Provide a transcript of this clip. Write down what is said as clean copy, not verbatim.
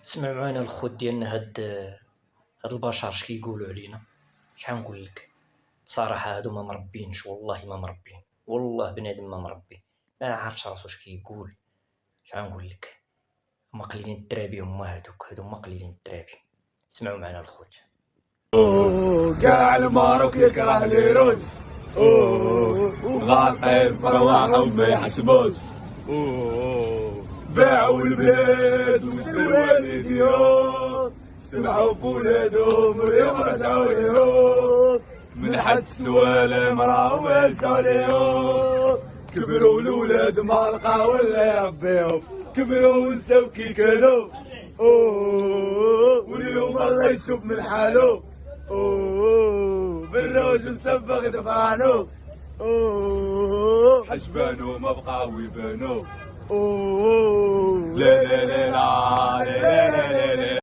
سمع معانا الخوت ديالنا هاد البشر اش كيقولوا علينا. شحال نقول لك صراحه هادو ما مربينش، والله ما مربين، والله بنادم ما مربي، ما عارفش راسو اش كيقول. شحال نقول لك هما قليلين الدرابي، هما هادو هما قليلين الدرابي. سمعوا معنا الخوت. كاع الماروك يكره لي روج وغالطين فرواحهم ما يحسبوش. باعوا البلاد وسروا الديار، سمعوا بولادهم واليوم رجعوا ليهم، من حد السوالم راهم هزوا ليهم. كبروا الولاد ما لقاو ولا يربيهم، كبروا ونساو كي كانوا. واليوم الله يشوف من حالو، بالروج مسبغ دفانو، حجبانو ما بقاو يبانو. لا لا لا لا